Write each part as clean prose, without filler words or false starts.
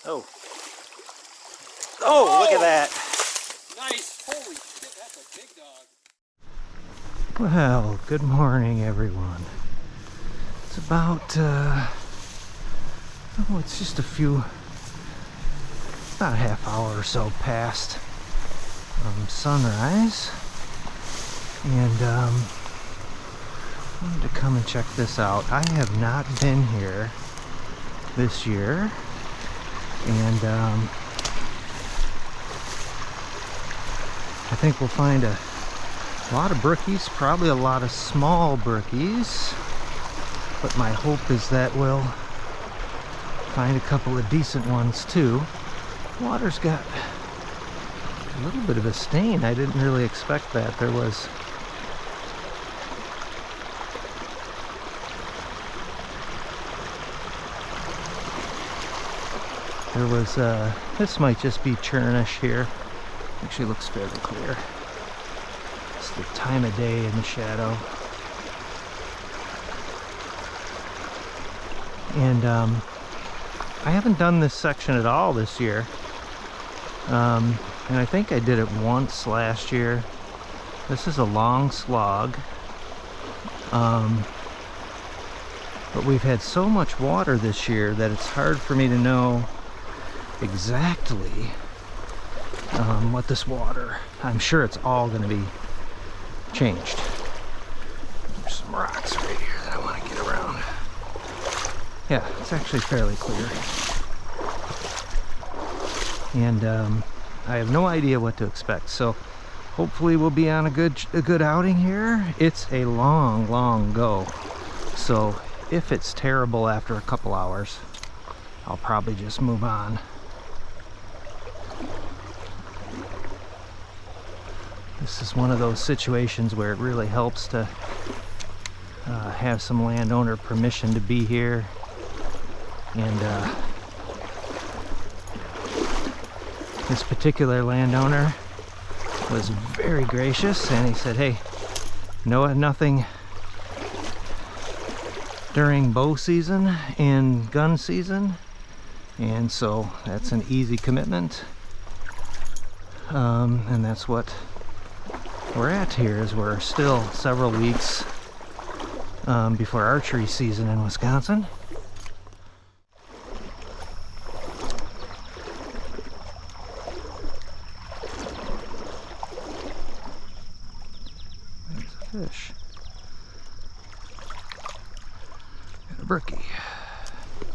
Oh. Oh, look at that. Nice. Holy shit, that's a big dog. Well, good morning, everyone. It's about, oh, it's just about a half hour or so past sunrise. And I wanted to come and check this out. I have not been here this year. And I think we'll find a lot of brookies, probably a lot of small brookies, but my hope is that we'll find a couple of decent ones too. Water's got a little bit of a stain. I didn't really expect that. There was this might just be churnish here. Actually looks fairly clear. It's the time of day in the shadow. And I haven't done this section at all this year. And I think I did it once last year. This is a long slog. But we've had so much water this year that it's hard for me to know exactly what this water, I'm sure it's all going to be changed. There's some rocks right here that I want to get around. Yeah, it's actually fairly clear. And I have no idea what to expect, so hopefully we'll be on a good outing here. It's a long go, so if it's terrible after a couple hours, I'll probably just move on. This is one of those situations where it really helps to have some landowner permission to be here. And this particular landowner was very gracious, and he said, hey, nothing during bow season and gun season. And so that's an easy commitment. And that's what we're at here, is we're still several weeks before archery season in Wisconsin. There's a fish. Got a brookie.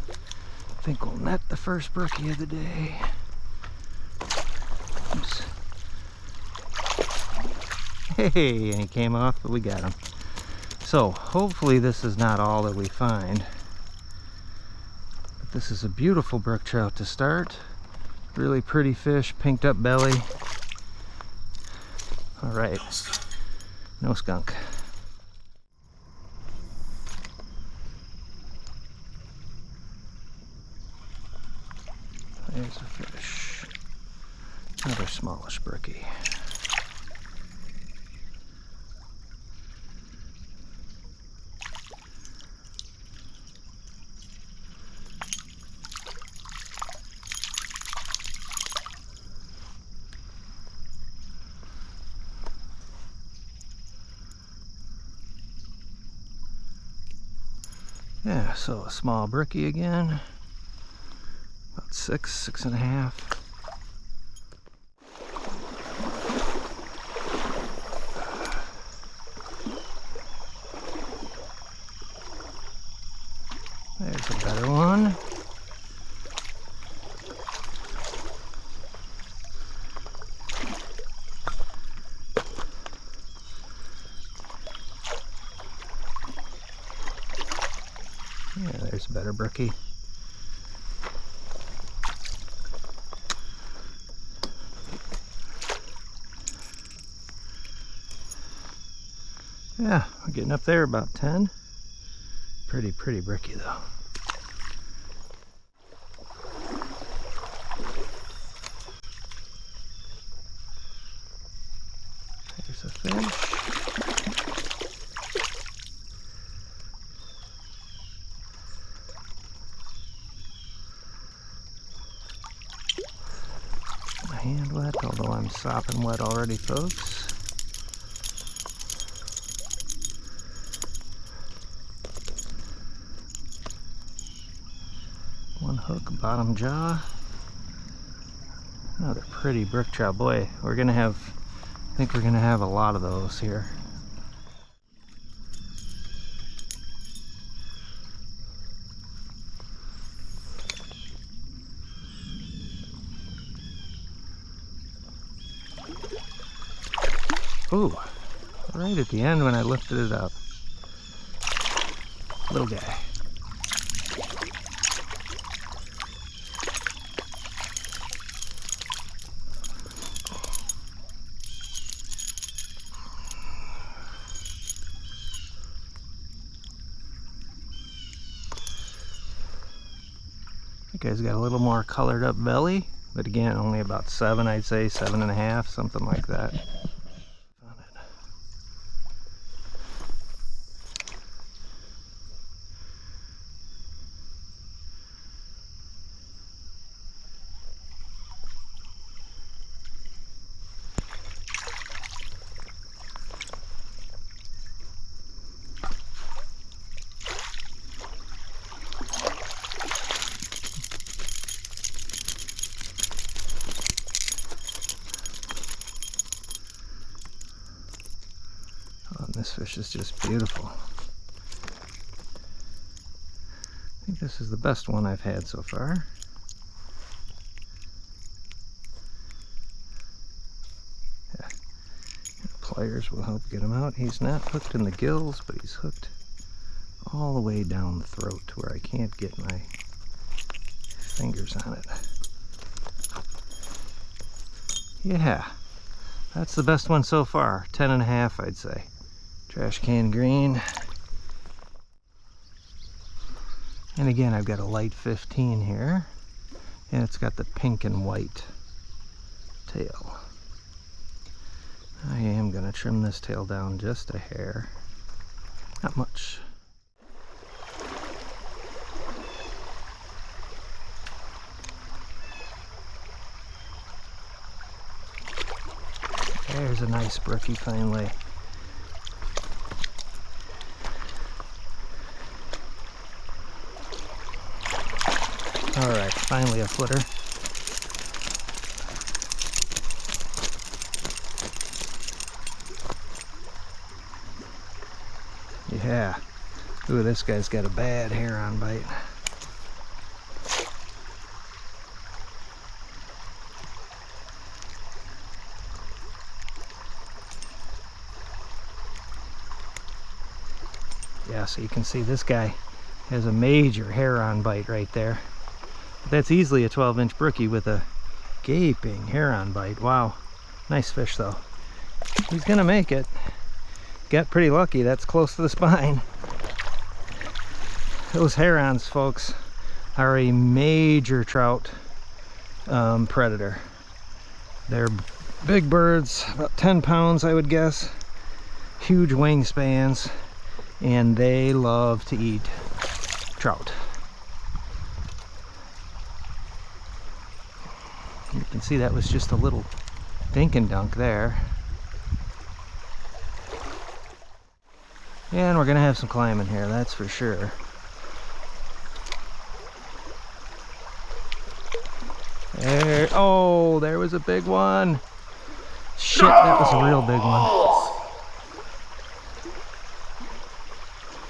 I think we'll net the first brookie of the day. Oops. Hey, and he came off, but we got him. So hopefully this is not all that we find. But this is a beautiful brook trout to start. Really pretty fish, pinked up belly. All right, no skunk. There's a fish. Another smallish brookie. Yeah, so a small brookie again. About 6.5. There's a better one. Yeah, there's a better brookie. Yeah, we're getting up there about 10. Pretty brookie though. There's a fish. hand wet, although I'm sopping wet already, folks. One hook, bottom jaw. Another pretty brook trout. Boy, I think we're gonna have a lot of those here. Ooh, right at the end when I lifted it up. Little guy. That guy's got a little more colored up belly, but again, only about 7, I'd say 7.5, something like that. Oh, this fish is just beautiful. I think this is the best one I've had so far. Yeah. Pliers will help get him out. He's not hooked in the gills, but he's hooked all the way down the throat to where I can't get my fingers on it. Yeah, that's the best one so far. 10.5, I'd say. Trash can green. And again, I've got a light 15 here, and it's got the pink and white tail. I am going to trim this tail down just a hair. Not much. There's a nice brookie finally. Alright, finally a footer. Yeah. Ooh, this guy's got a bad heron bite. Yeah, so you can see this guy has a major heron bite right there. That's easily a 12-inch brookie with a gaping heron bite. Wow, nice fish though. He's gonna make it. Got pretty lucky, that's close to the spine. Those herons, folks, are a major trout predator. They're big birds, about 10 pounds I would guess. Huge wingspans, and they love to eat trout. You can see that was just a little dink and dunk there. Yeah, and we're gonna have some climbing here, that's for sure. There, oh, there was a big one. Shit, that was a real big one.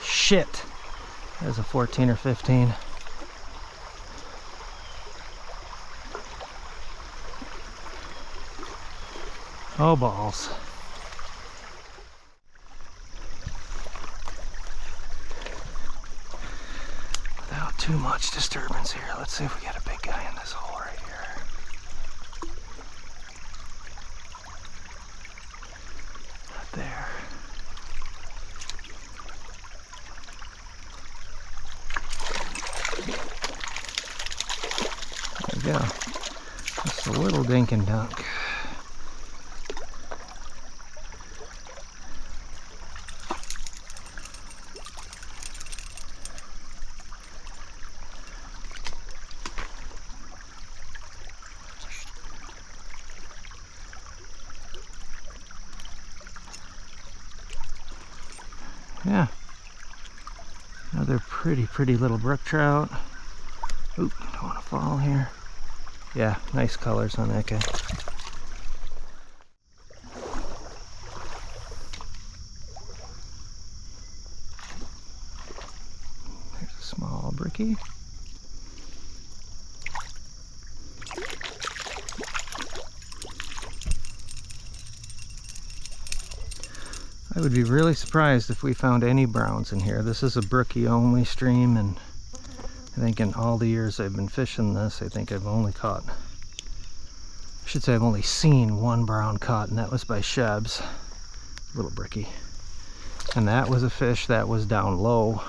Shit, that was a 14 or 15. Oh, balls. Without too much disturbance here, let's see if we got a big guy in this hole right here. Not there. There we go. Just a little dink and dunk. Yeah. Another pretty little brook trout. Oop, don't want to fall here. Yeah, nice colors on that guy. There's a small brookie. I would be really surprised if we found any browns in here. This is a brookie only stream, and I think in all the years I've been fishing this, I think I've only caught, I should say I've only seen one brown caught, and that was by Sheb's little brookie. And that was a fish that was down low.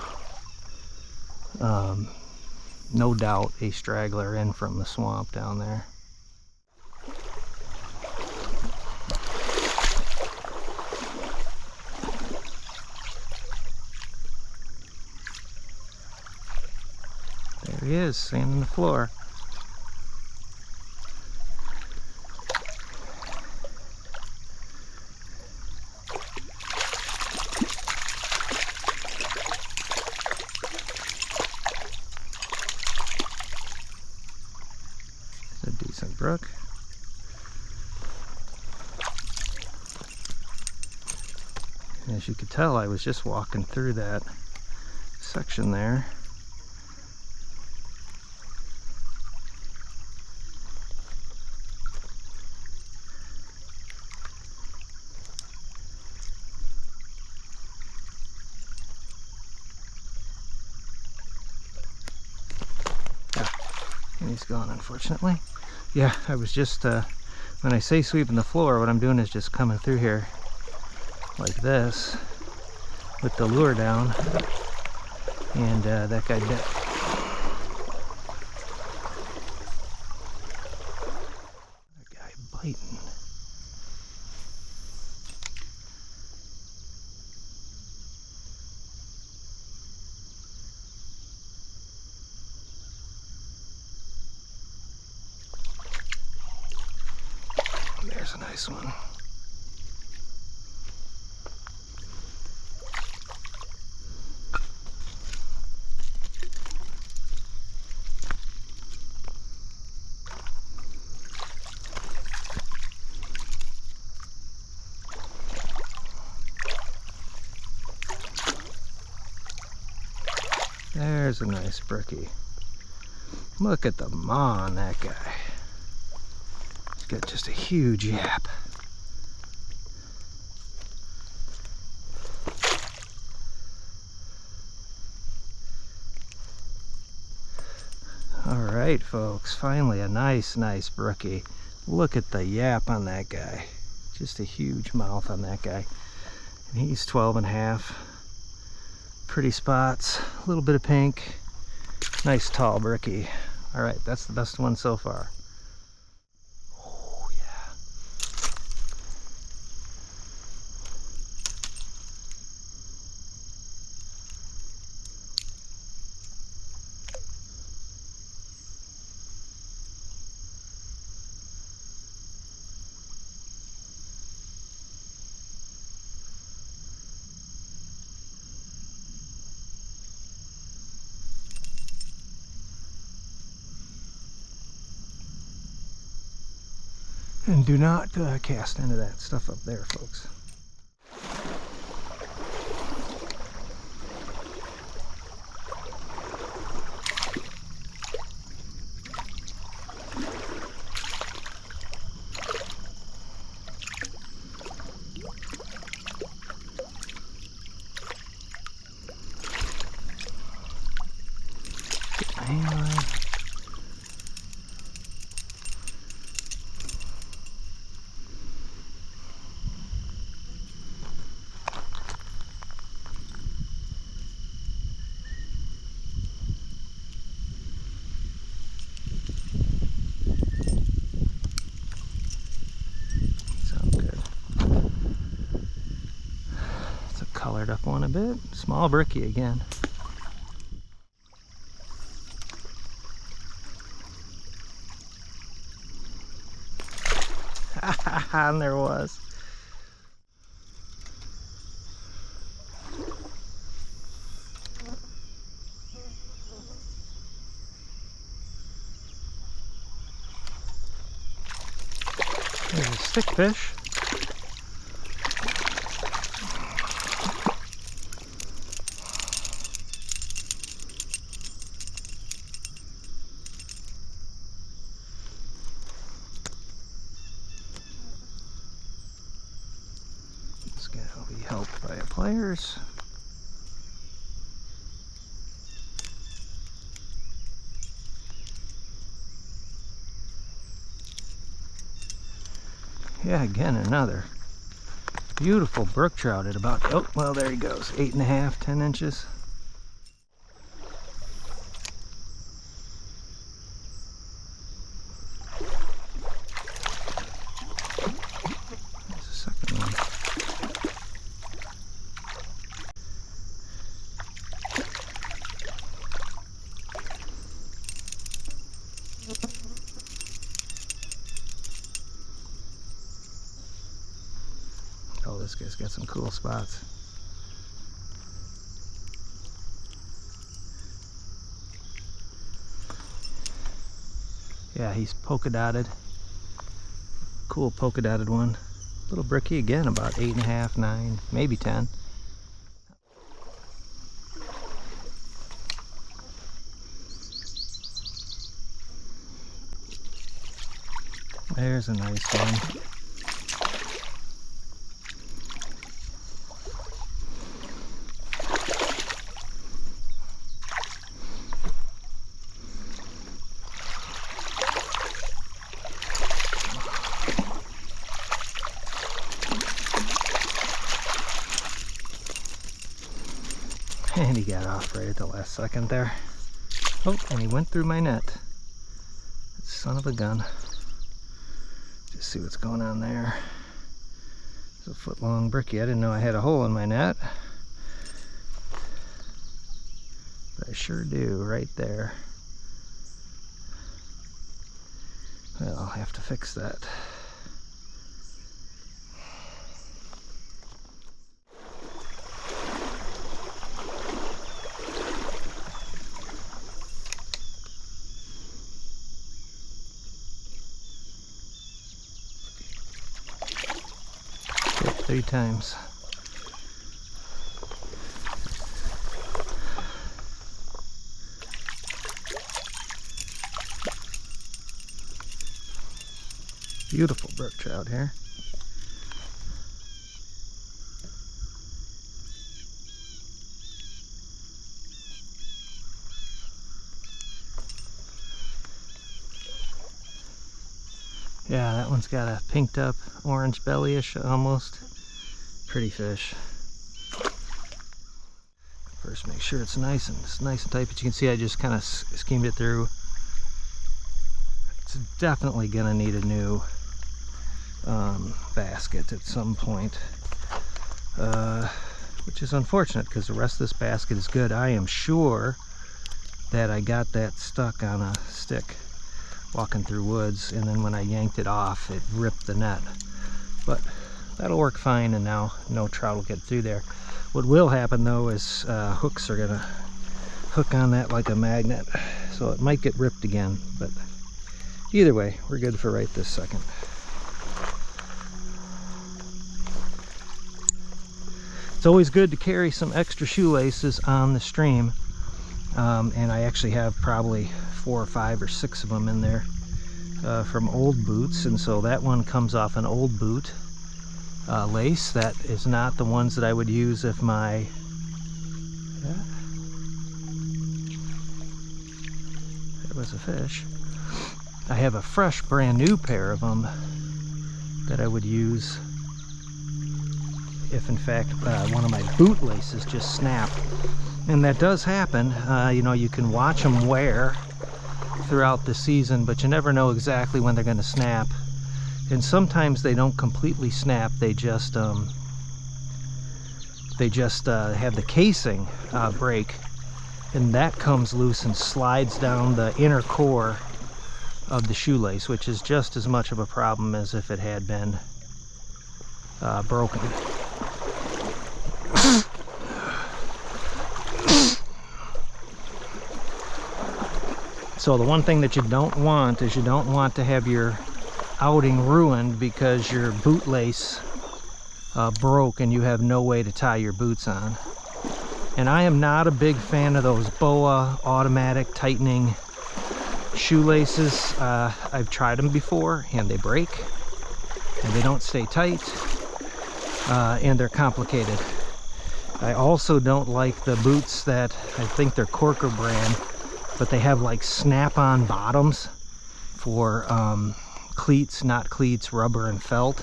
No doubt a straggler in from the swamp down there. There he is, sanding the floor. It's a decent brook. And as you could tell, I was just walking through that section there. And he's gone, unfortunately. Yeah, I was just, when I say sweeping the floor, what I'm doing is just coming through here like this with the lure down, and that guy bit. That guy biting. There's a nice one. There's a nice brookie. Look at the maw on that guy. He's got just a huge yap. Alright folks, finally a nice brookie. Look at the yap on that guy. Just a huge mouth on that guy. And he's 12.5. Pretty spots, a little bit of pink. Nice tall brookie. Alright, that's the best one so far. Oh yeah. And do not cast into that stuff up there, folks. Get my hand on it. Colored up one a bit. Small brookie again. And there was. There's a stickfish. This guy will be helped by pliers. Yeah, again, another beautiful brook trout at about, oh, well, there he goes, 8.5, 10 inches. There's a second one. Oh, this guy's got some cool spots. Yeah, he's polka dotted. Cool polka dotted one. Little brookie again, about 8.5, 9, maybe 10. There's a nice one. And he got off right at the last second there. Oh, and he went through my net. Son of a gun. Just see what's going on there. It's a foot-long brookie. I didn't know I had a hole in my net. But I sure do, right there. Well, I'll have to fix that. Hit 3 times. Beautiful brook trout here. Yeah, that one's got a pinked up orange belly-ish almost. Pretty fish. First make sure it's nice and tight, but you can see I just kind of schemed it through. It's definitely gonna need a new basket at some point, which is unfortunate because the rest of this basket is good. I am sure that I got that stuck on a stick walking through woods, and then when I yanked it off it ripped the net, but that'll work fine, and now no trout will get through there. What will happen though is hooks are gonna hook on that like a magnet, so it might get ripped again, but either way we're good for right this second. It's always good to carry some extra shoelaces on the stream, and I actually have probably 4 or 5 or 6 of them in there from old boots, and so that one comes off an old boot lace. That is not the ones that I would use if my there was a fish. I have a fresh brand new pair of them that I would use if in fact one of my boot laces just snapped, and that does happen. You know, you can watch them wear throughout the season, but you never know exactly when they're going to snap, and sometimes they don't completely snap. They just have the casing break, and that comes loose and slides down the inner core of the shoelace, which is just as much of a problem as if it had been broken. So the one thing that you don't want is you don't want to have your outing ruined because your boot lace broke and you have no way to tie your boots on. And I am not a big fan of those BOA automatic tightening shoelaces. I've tried them before and they break and they don't stay tight, and they're complicated. I also don't like the boots that, I think they're Corker brand, but they have like snap-on bottoms for cleats, not cleats, rubber and felt.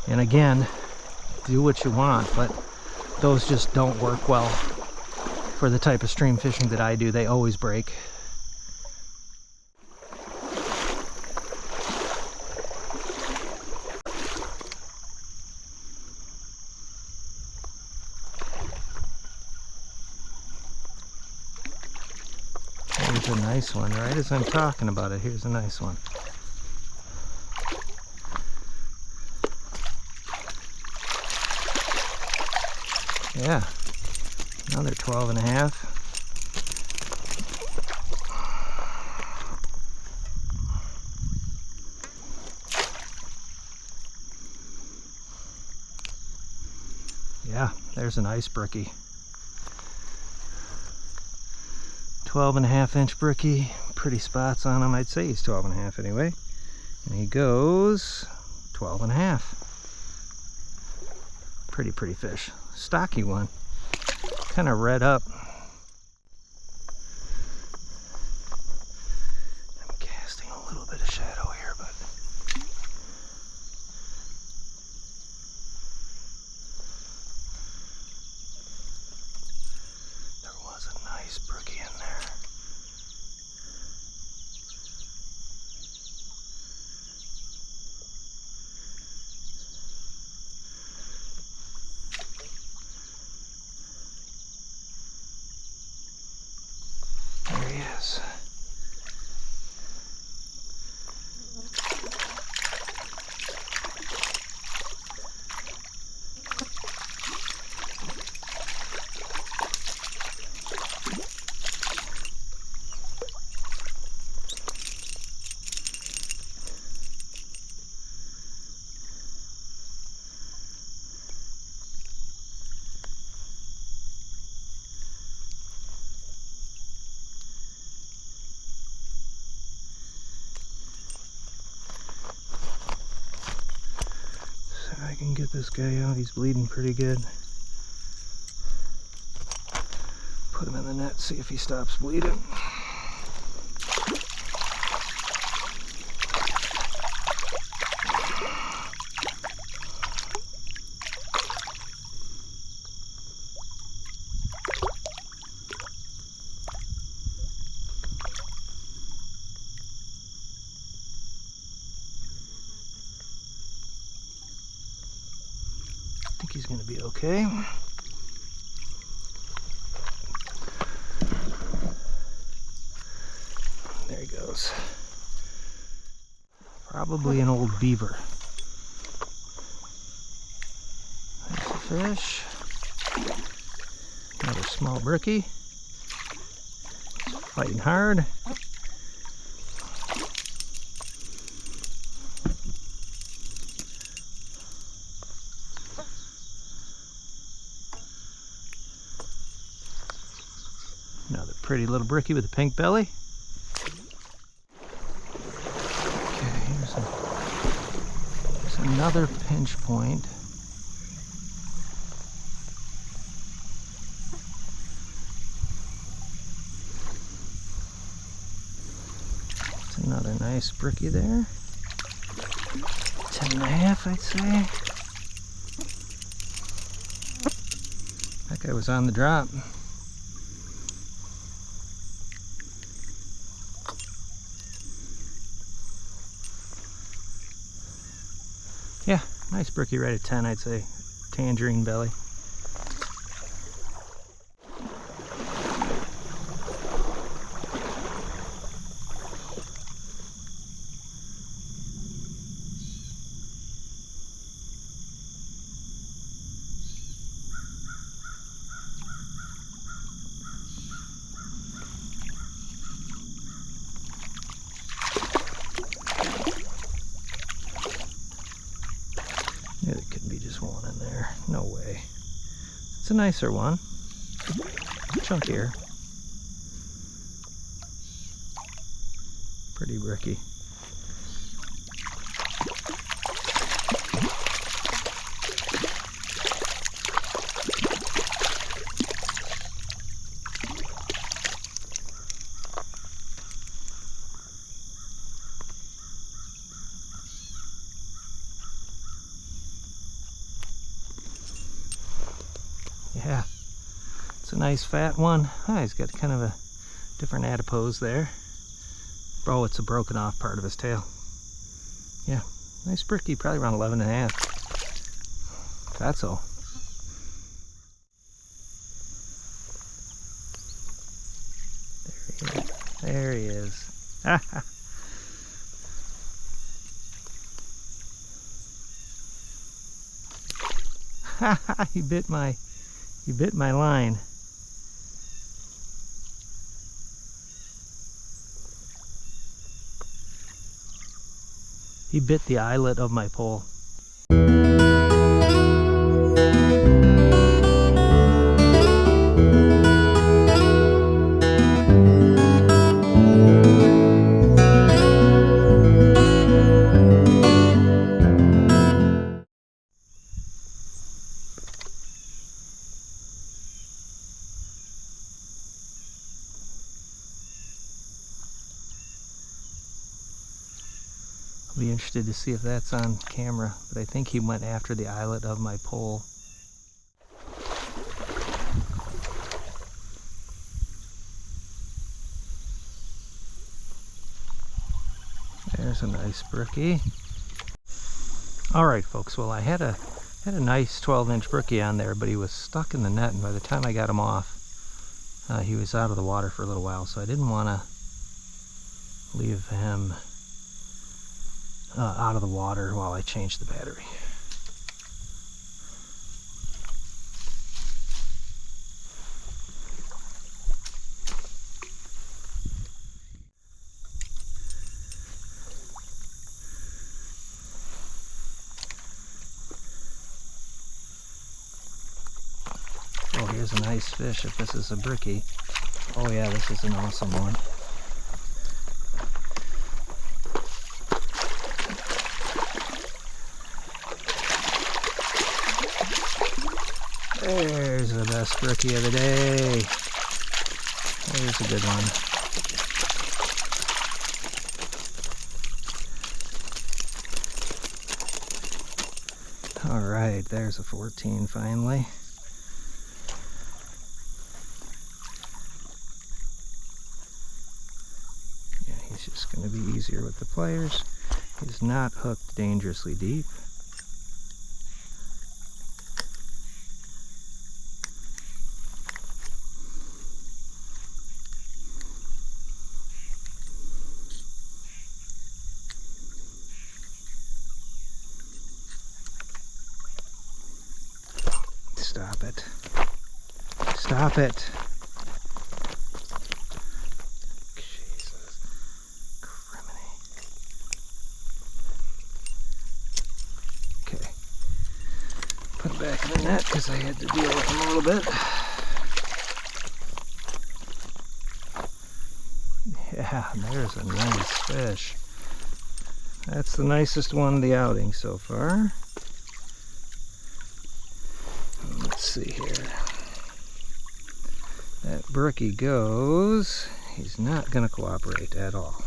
And again, do what you want, but those just don't work well for the type of stream fishing that I do. They always break. Here's a nice one, right as I'm talking about it. Here's a nice one. Yeah, another 12 and a half. Yeah, there's a nice brookie. 12 and a half inch brookie. Pretty spots on him. I'd say he's 12 and a half anyway. And he goes 12 and a half. Pretty fish. Stocky one. Kind of red up. I'm casting a little bit of shadow here, but there was a nice brookie in there. There he is. I can get this guy out. He's bleeding pretty good. Put him in the net, see if he stops bleeding. I think he's going to be okay. There he goes. Probably an old beaver. There's a fish. Another small brookie. Fighting hard. Another pretty little brookie with a pink belly. Okay, here's another pinch point. That's another nice brookie there. 10 and a half, I'd say. That guy was on the drop. Yeah, nice brookie right at 10, I'd say. Tangerine belly. It's a nicer one. Chunkier. Pretty brookie. Yeah, it's a nice fat one. Ah, he's got kind of a different adipose there. Oh, it's a broken off part of his tail. Yeah, nice brookie, probably around 11 and a half. That's all. There he is. He bit my line. He bit the eyelet of my pole. I'll be interested to see if that's on camera, but I think he went after the eyelet of my pole. There's a nice brookie. Alright folks, well I had a nice 12-inch brookie on there, but he was stuck in the net, and by the time I got him off, he was out of the water for a little while, so I didn't want to leave him out of the water while I changed the battery. Oh, here's a nice fish if this is a brookie. Oh yeah, this is an awesome one. There's the best brookie of the day. There's a good one. Alright, there's a 14 finally. Yeah, he's just going to be easier with the pliers. He's not hooked dangerously deep. Stop it. Stop it. Jesus. Criminy. Okay. Put it back in the net because I had to deal with him a little bit. Yeah, there's a nice fish. That's the nicest one of the outing so far. Let's see here. That brookie goes, he's not going to cooperate at all.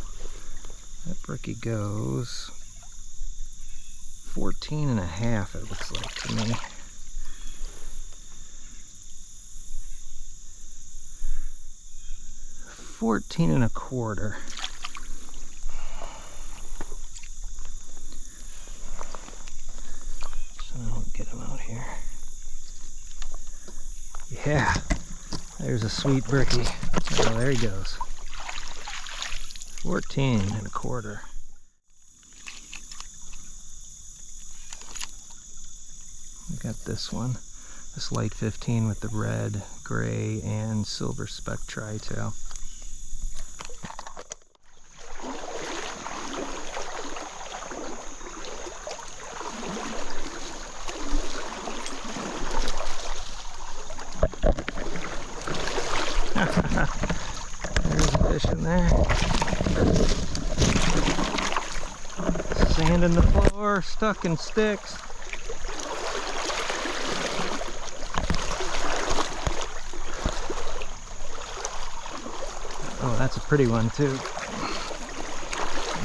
That brookie goes 14 and a half, it looks like to me. $14 and a quarter. So I'll get him out here. Yeah, there's a sweet brookie. Oh, there he goes. 14 and a quarter. We got this one. This light 15 with the red, gray, and silver speck tri-tail. There's a fish in there. Sand in the floor, stuck in sticks. Oh, that's a pretty one too.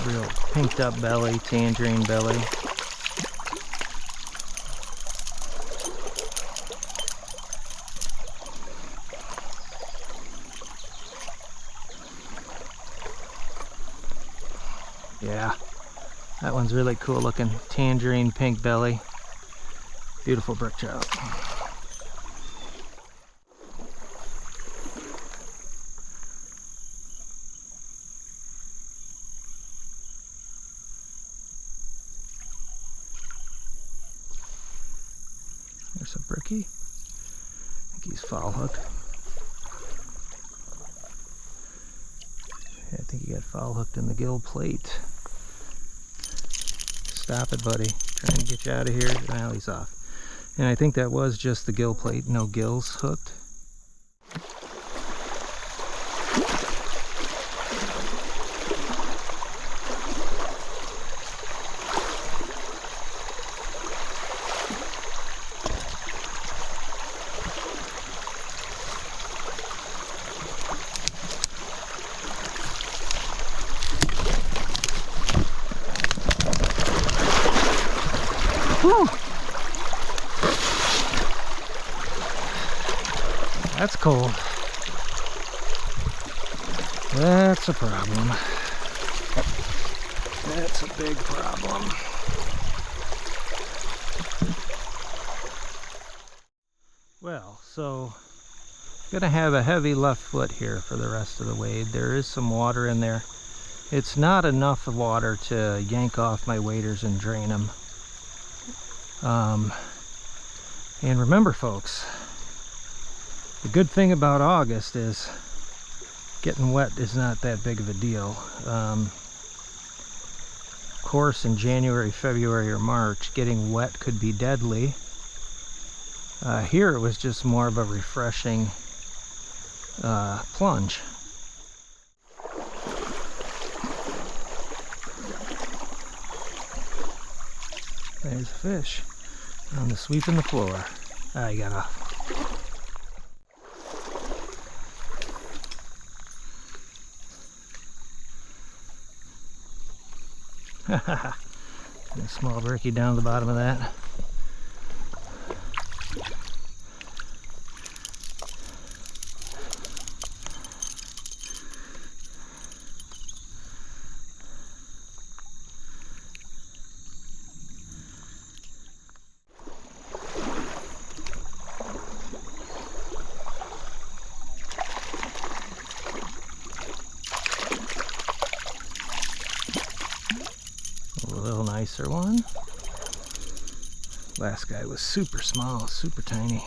Real pinked up belly, tangerine belly. Yeah, that one's really cool looking. Tangerine pink belly. Beautiful brook trout. There's a brookie. I think he's foul hooked. I think he got foul hooked in the gill plate. Stop it, buddy. Trying to get you out of here. Now he's off. And I think that was just the gill plate. No gills hooked. Whew. That's cold. That's a problem. That's a big problem. Well, so gonna have a heavy left foot here for the rest of the wade. There is some water in there. It's not enough water to yank off my waders and drain them. And remember, folks, the good thing about August is getting wet is not that big of a deal. Of course, in January, February, or March, getting wet could be deadly. Here it was just more of a refreshing plunge. There's a fish on the sweeping the floor. Ah, he got off. A small brookie down the bottom of that. A little nicer one. Last guy was super small, super tiny.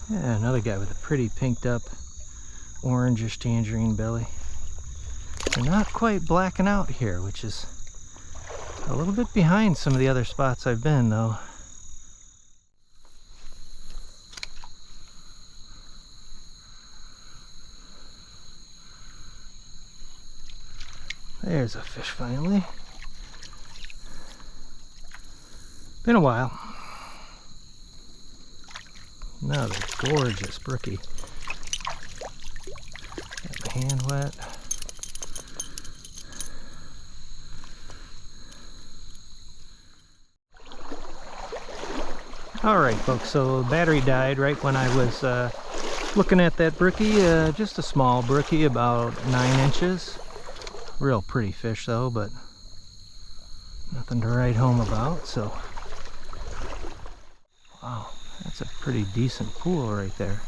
Yeah, another guy with a pretty pinked up orangish tangerine belly. They're not quite blacking out here, which is a little bit behind some of the other spots I've been though. There's a fish finally. Been a while. Another gorgeous brookie. Got my hand wet. Alright folks, so the battery died right when I was looking at that brookie. Just a small brookie, about 9 inches. Real pretty fish though, but nothing to write home about, so. Wow, that's a pretty decent pool right there.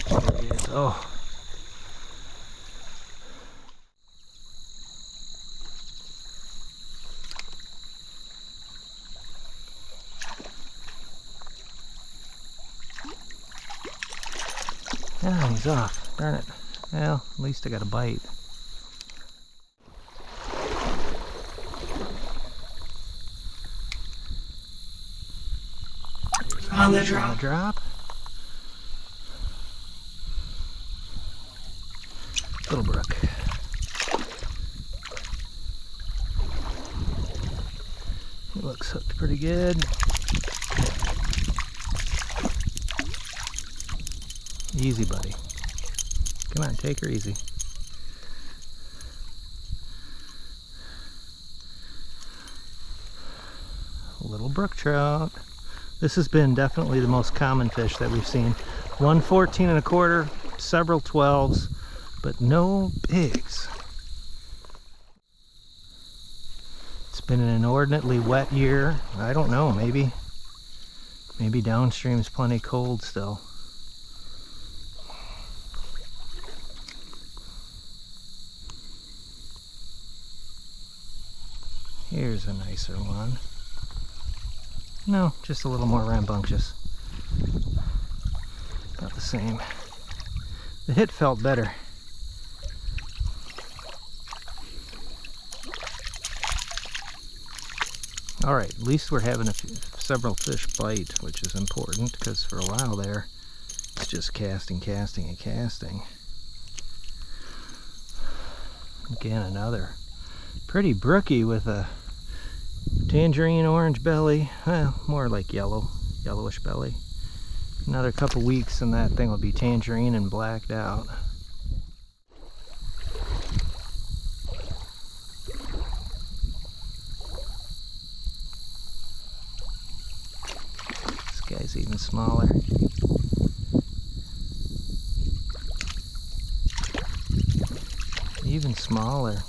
There he is. Oh. Yeah, he's off. Darn it. Well, at least I got a bite. On the On drop. the drop. Little brook. He looks hooked pretty good. Easy, buddy. Come on, take her easy. Little brook trout. This has been definitely the most common fish that we've seen. 114 1/4, several 12s, but no bigs. It's been an inordinately wet year. I don't know, maybe downstream's plenty cold still. Here's a nicer one. No, just a little more rambunctious. About the same. The hit felt better. Alright, at least we're having several fish bite, which is important, because for a while there, it's just casting, casting, and casting. Again, another pretty brookie with a tangerine orange belly. Well, more like yellowish belly. Another couple weeks and that thing will be tangerine and blacked out. This guy's even smaller. Even smaller.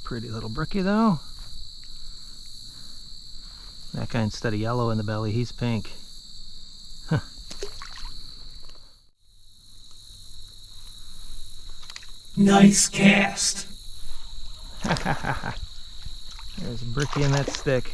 Pretty little brookie though. That guy, instead of yellow in the belly, he's pink. Huh. Nice cast. There's a brookie in that stick.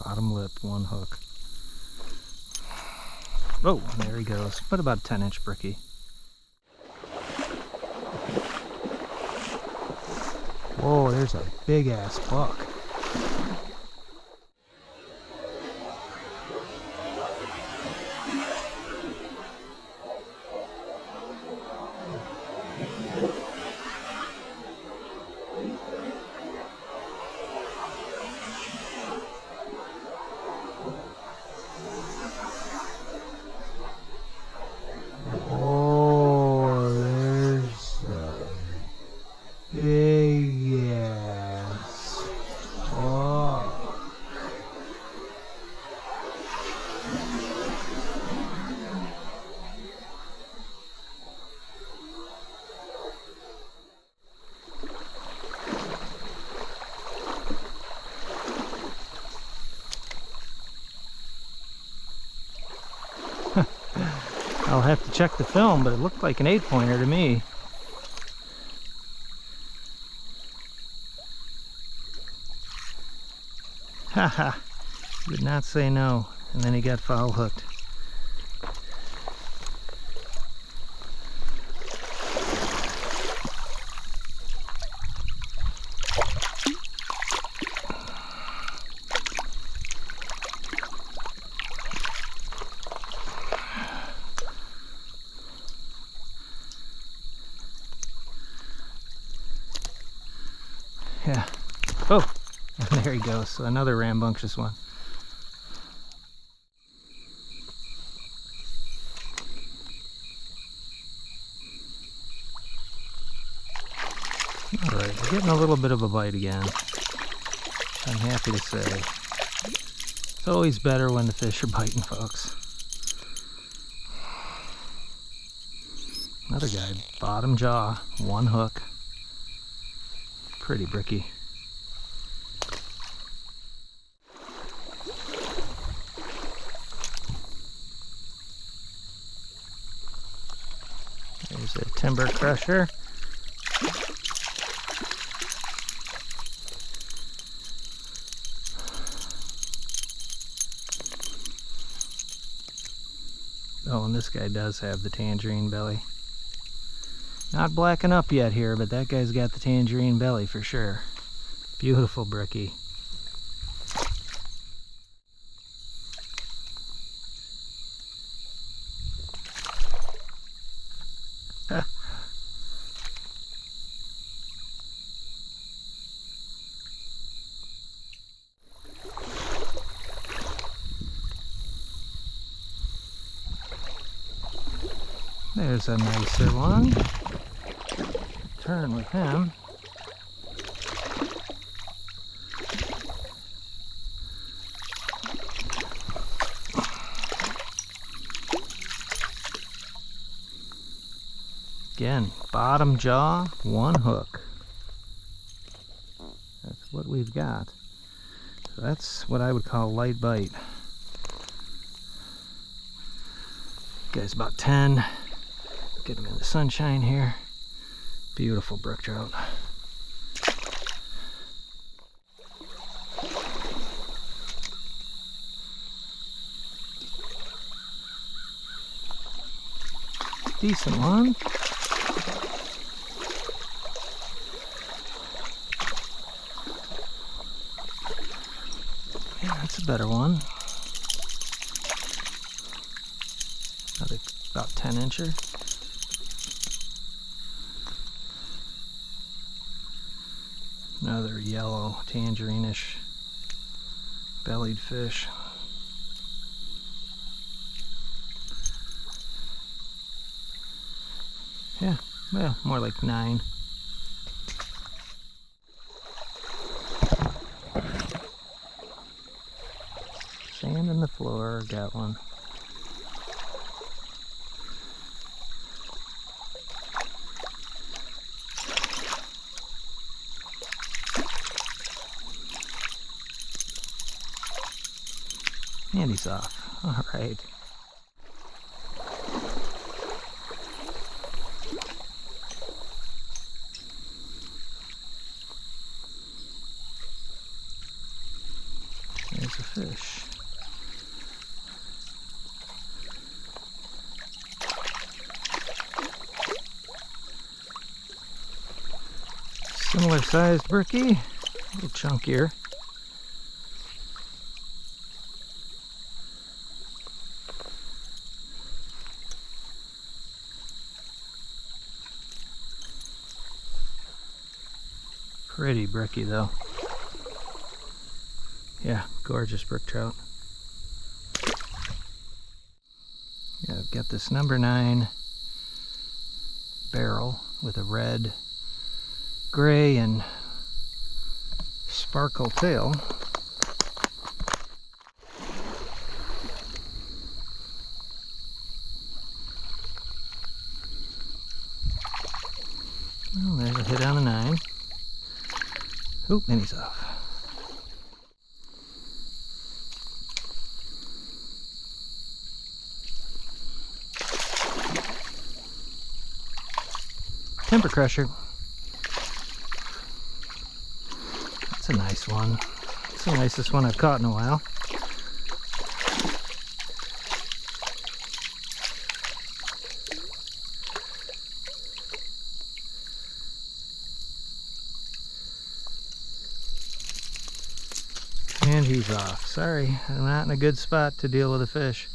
Bottom lip, one hook. Oh, there he goes. What about a 10-inch brookie? Whoa, there's a big ass buck. I'll have to check the film, but it looked like an 8-pointer to me. Haha, did not say no, and then he got foul hooked. Yeah. Oh, and there he goes. Another rambunctious one. Alright, we're getting a little bit of a bite again. I'm happy to say. It's always better when the fish are biting, folks. Another guy, bottom jaw, one hook. Pretty brookie. There's a timber crusher. Oh, and this guy does have the tangerine belly. Not blacking up yet here, but that guy's got the tangerine belly for sure. Beautiful brookie. There's a nicer one. Turn with him. Again, bottom jaw, one hook. That's what we've got. So that's what I would call light bite. Guy's about 10. Get him in the sunshine here. Beautiful brook trout. Decent one. Yeah, that's a better one. Another about 10-incher. Another yellow tangerine-ish bellied fish. Yeah, well, more like 9. Sand in the floor, got one. And he's off. All right. There's a fish. Similar sized brookie, a little chunkier. Pretty brookie though. Yeah, gorgeous brook trout. Yeah, I've got this number 9 barrel with a red, gray, and sparkle tail. Well, there's a hit on a 9. Oop, and he's off. Timber crusher. That's a nice one. It's the nicest one I've caught in a while. And he's off. Sorry, I'm not in a good spot to deal with a fish.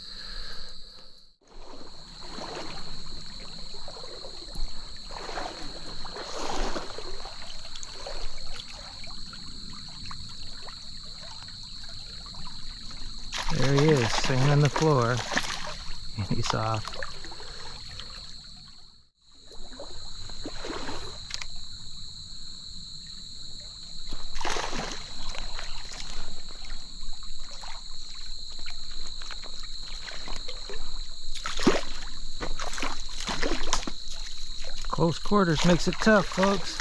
There he is, sand on the floor, and he's off. Close quarters makes it tough, folks.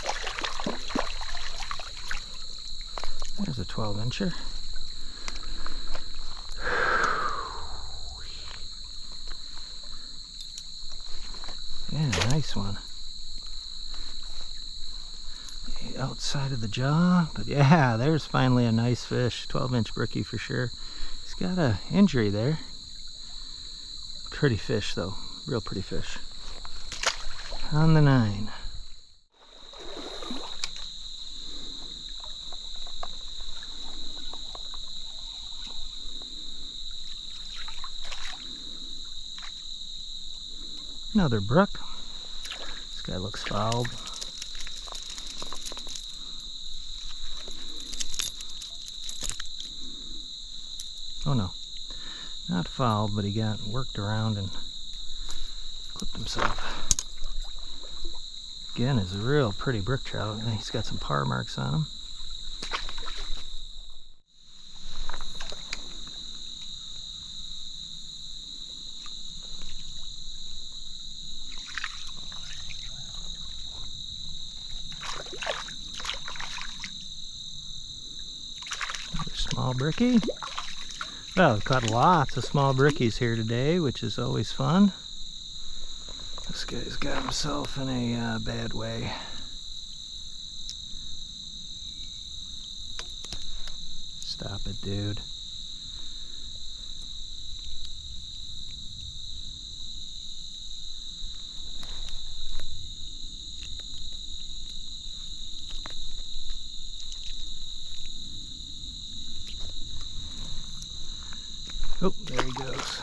There's a 12-incher. Yeah, nice one. Outside of the jaw, but yeah, there's finally a nice fish. 12-inch brookie for sure. He's got a injury there. Pretty fish though, real pretty fish. On the 9. Another brook. This guy looks fouled. Oh no, not fouled, but he got worked around and clipped himself. Again, is a real pretty brook trout. He's got some par marks on him. Another small brookie. Well, we've caught lots of small brookies here today, which is always fun. This guy's got himself in a bad way. Stop it, dude. Oh, there he goes.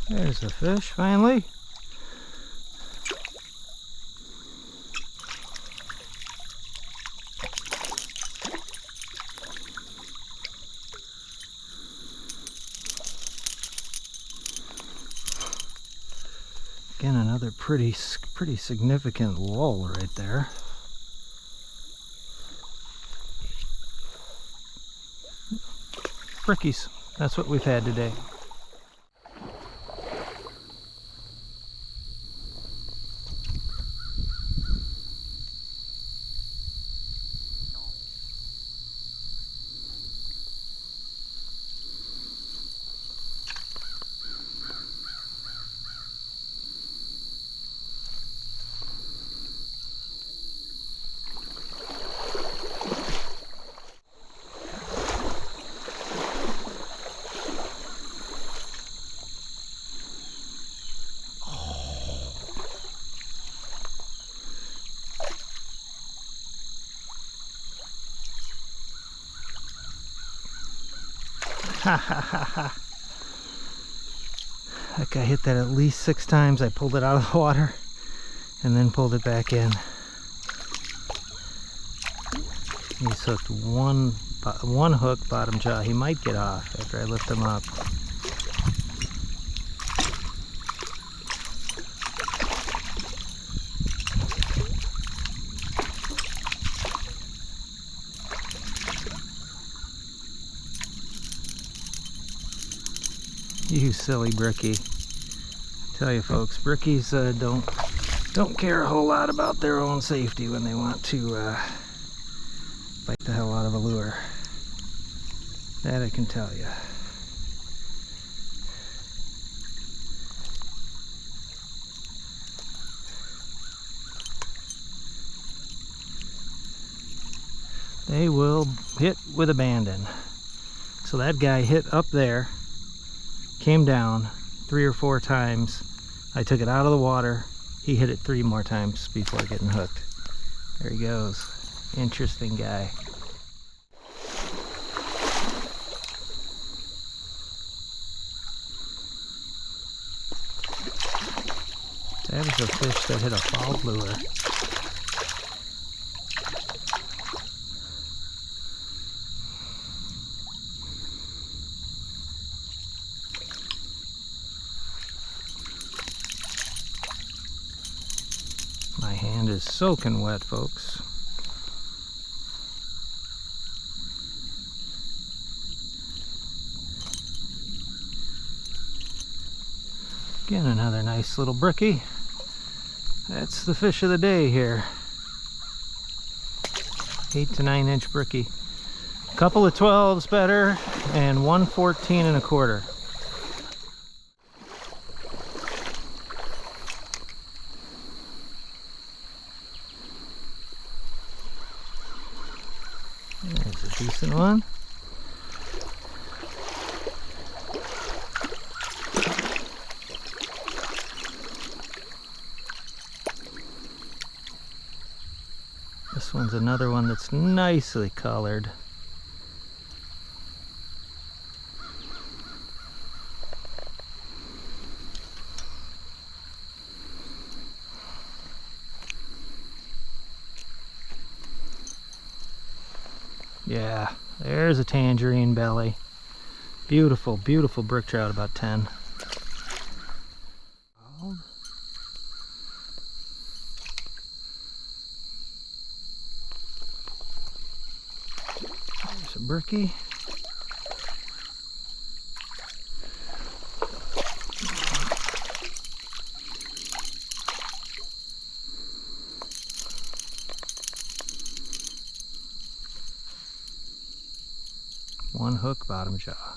There's a fish, finally. Again, another pretty significant lull right there. Brookies, that's what we've had today. Ha ha ha ha. That guy hit that at least 6 times. I pulled it out of the water and then pulled it back in. He's hooked one hook, bottom jaw. He might get off after I lift him up. You silly brookie. I tell you folks, brookies don't care a whole lot about their own safety when they want to bite the hell out of a lure. That I can tell you. They will hit with abandon. So that guy hit up there, came down 3 or 4 times. I took it out of the water. He hit it 3 more times before getting hooked. There he goes. Interesting guy. That is a fish that hit a foul lure. My hand is soaking wet, folks. Again, another nice little brookie. That's the fish of the day here. 8 to 9 inch brookie. A couple of 12s better, and one 14 and a quarter. There's a decent one. This one's another one that's nicely colored. Yeah, there's a tangerine belly. Beautiful, beautiful brook trout, about 10. There's a brookie. One hook, bottom jaw.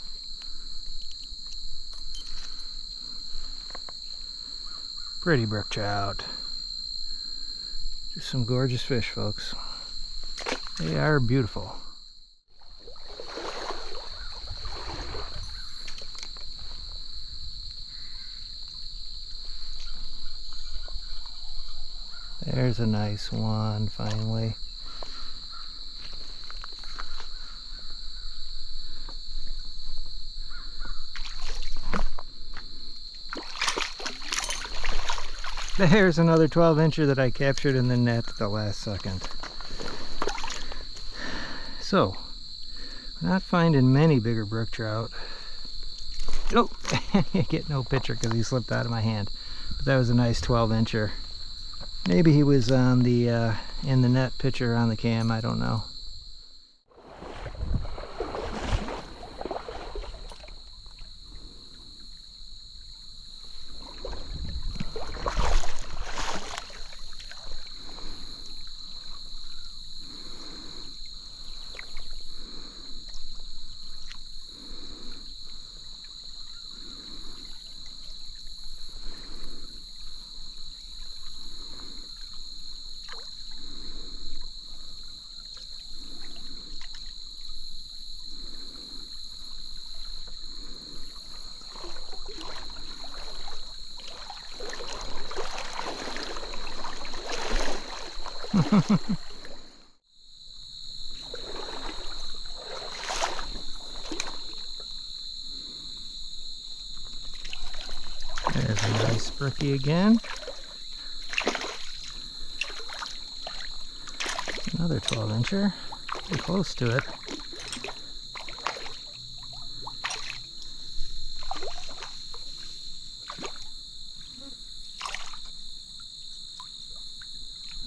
Pretty brook trout. Just some gorgeous fish, folks. They are beautiful. There's a nice one, finally. There's another 12-incher that I captured in the net at the last second. So, not finding many bigger brook trout. Oh, you get no picture because he slipped out of my hand. But that was a nice 12-incher. Maybe he was on the in the net picture on the cam, I don't know. There's a nice brookie again. Another 12-incher. Pretty close to it.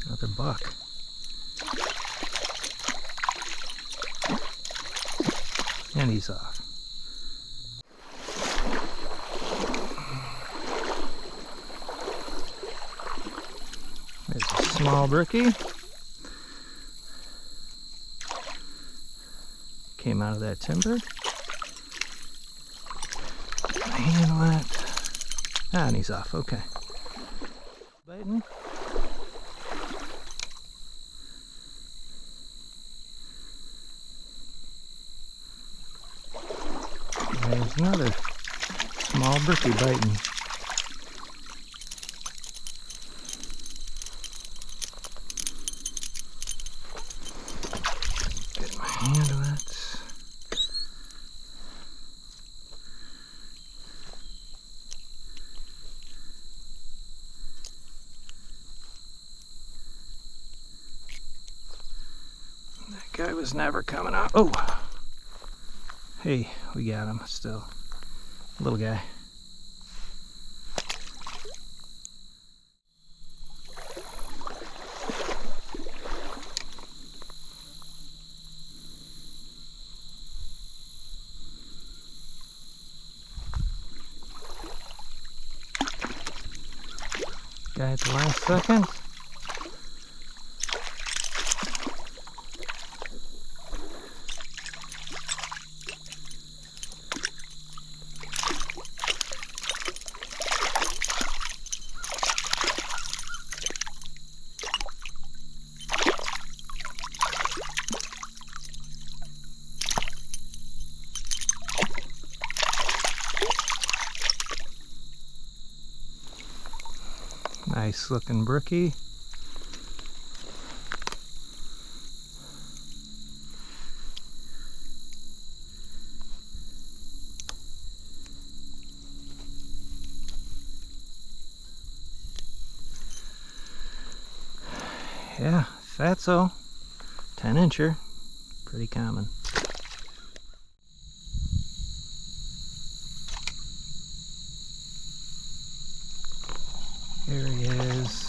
Another buck. And he's off. There's a small brookie. Came out of that timber. Hand wet. Ah, and he's off. Okay. Biting. There's another small brookie biting. Get my hand wet. That guy was never coming out. Oh! Hey, we got him still. Little guy. Guy at the last second. Nice looking brookie. Yeah, fatso, 10-incher, pretty common. There he is.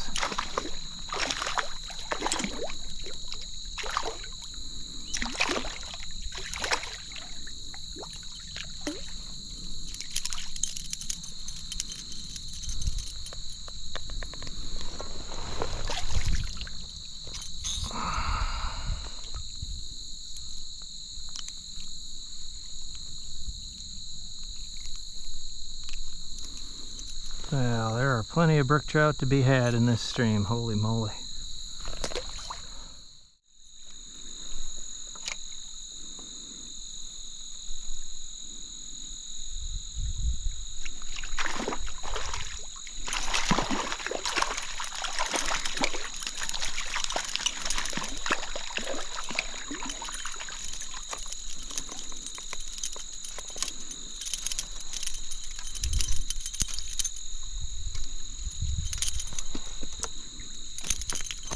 Well, there are plenty of brook trout to be had in this stream, holy moly.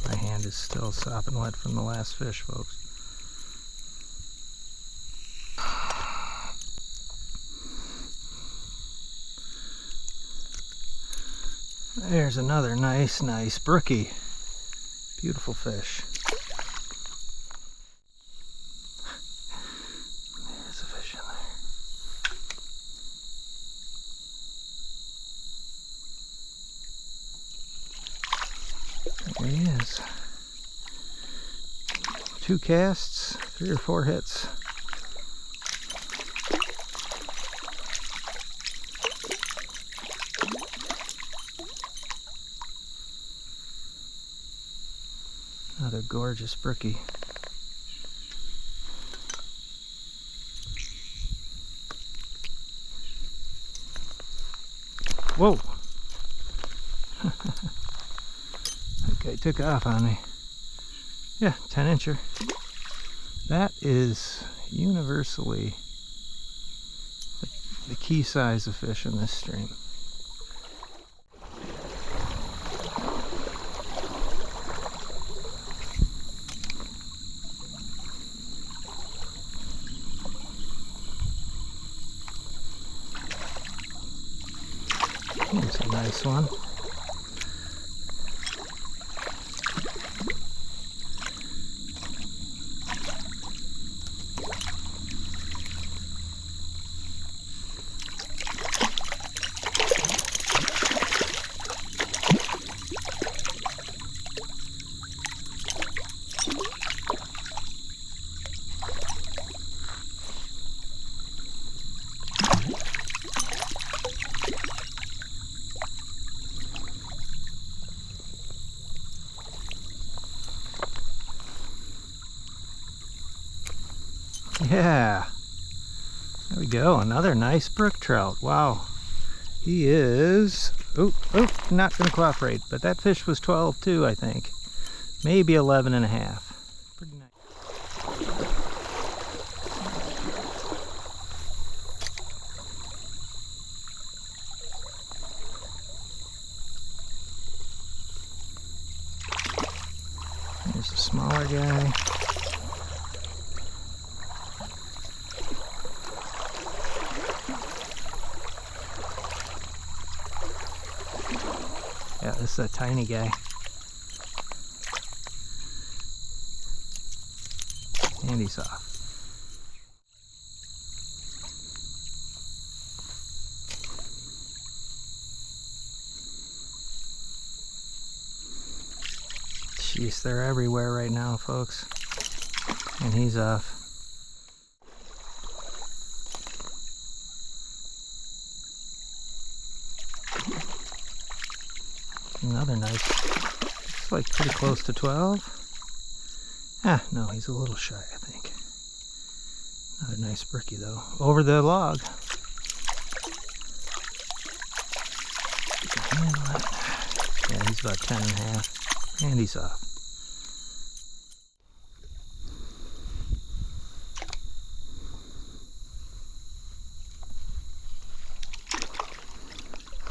My hand is still sopping wet from the last fish, folks. There's another nice brookie. Beautiful fish. There's a fish in there. There he is. 2 casts, 3 or 4 hits. Another gorgeous brookie. Whoa! Okay, took off on me. Yeah, 10-incher. That is universally the key size of fish in this stream. That's a nice one. Yeah, there we go, another nice brook trout. Wow, he is, not gonna cooperate, but that fish was 12 too, I think. Maybe 11 and a half. Pretty nice. There's a smaller guy. Yeah, this is a tiny guy. And he's off. Jeez, they're everywhere right now, folks. And he's off. Another nice, it's like pretty close to 12. Ah, no, he's a little shy, I think. Another nice brookie though, over the log. Yeah, he's about 10 and a half. And he's off.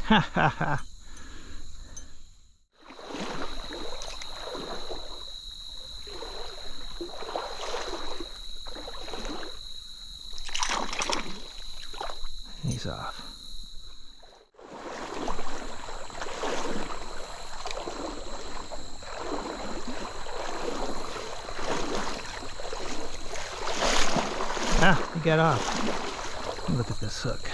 Ha ha ha. He's off. Ah, he got off. Look at this hook.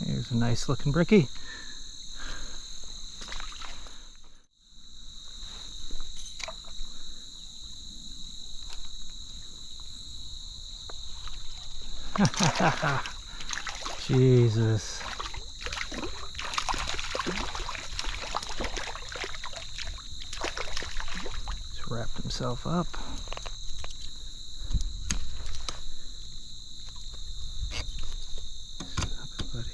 Here's a nice looking brookie. Jesus. He's wrapped himself up. Stop it, buddy.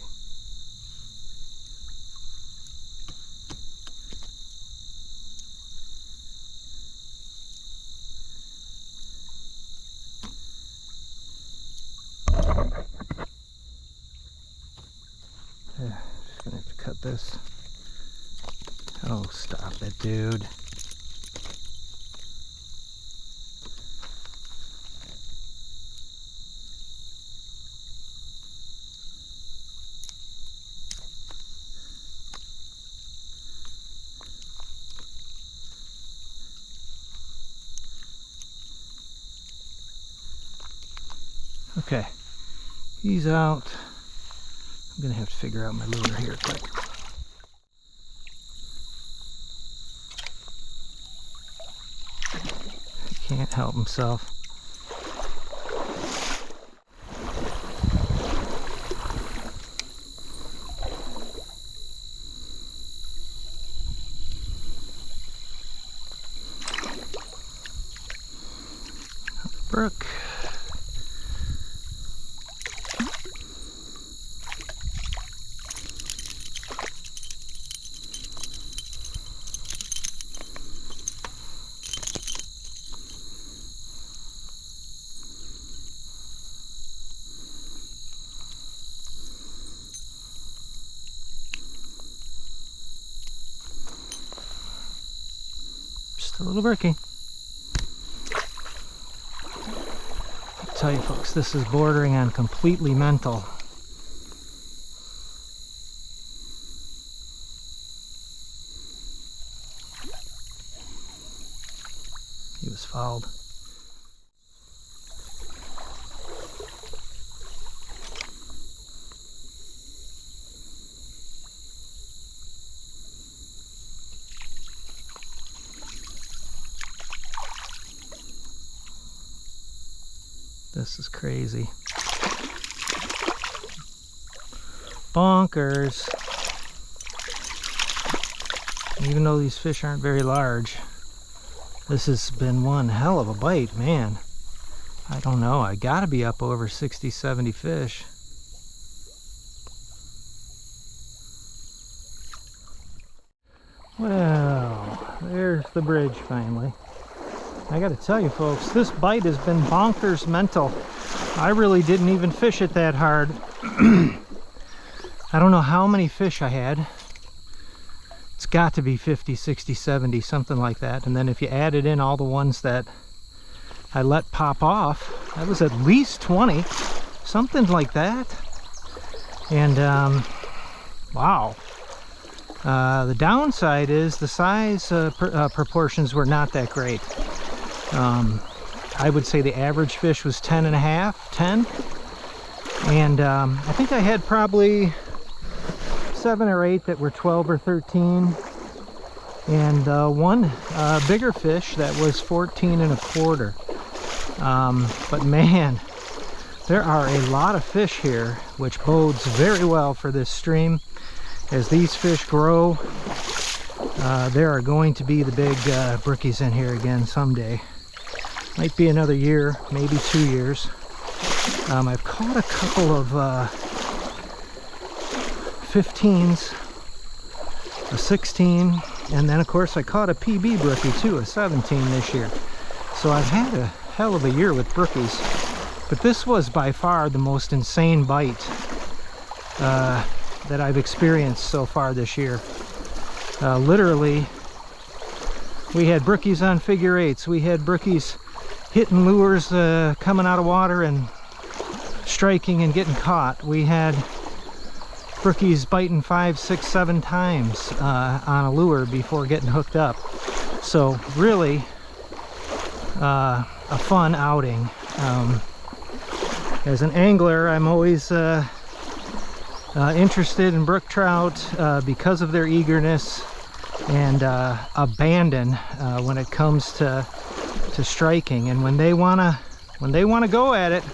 Yeah, just gonna have to cut this. Oh, stop it, dude. Okay, he's out. I'm gonna have to figure out my lure here quick. He can't help himself. Brook. Just a little brookie. I'll tell you folks, this is bordering on completely mental. He was fouled. This is crazy. Bonkers. Even though these fish aren't very large, this has been one hell of a bite, man. I don't know, I gotta be up over 60, 70 fish. Well, there's the bridge finally. I gotta tell you folks, this bite has been bonkers mental. I really didn't even fish it that hard. I don't know how many fish I had. It's got to be 50, 60, 70, something like that. And then if you added in all the ones that I let pop off, that was at least 20, something like that. And wow. The downside is the size proportions were not that great. I would say the average fish was 10 and a half, 10. And I think I had probably 7 or 8 that were 12 or 13, and one bigger fish that was 14 and a quarter. But man, there are a lot of fish here, which bodes very well for this stream. As these fish grow, there are going to be the big brookies in here again someday. Might be another year, maybe 2 years. I've caught a couple of 15s, a 16, and then of course I caught a PB brookie too, a 17 this year. So I've had a hell of a year with brookies, but this was by far the most insane bite that I've experienced so far this year. Literally, we had brookies on figure 8s, we had brookies hitting lures coming out of water and striking and getting caught. We had brookies biting 5, 6, 7 times on a lure before getting hooked up. So really a fun outing. As an angler, I'm always interested in brook trout because of their eagerness and abandon when it comes to striking, and when they wanna go at it,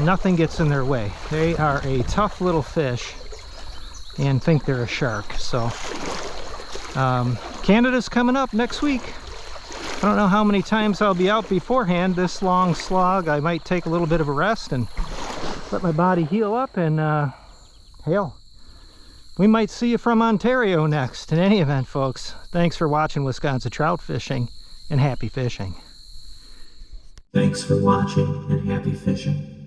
nothing gets in their way. They are a tough little fish and think they're a shark. So Canada's coming up next week. I don't know how many times I'll be out beforehand. This long slog, I might take a little bit of a rest and let my body heal up, and hell, we might see you from Ontario next. In any event, folks, thanks for watching Wisconsin Trout Fishing, and happy fishing. Thanks for watching and happy fishing.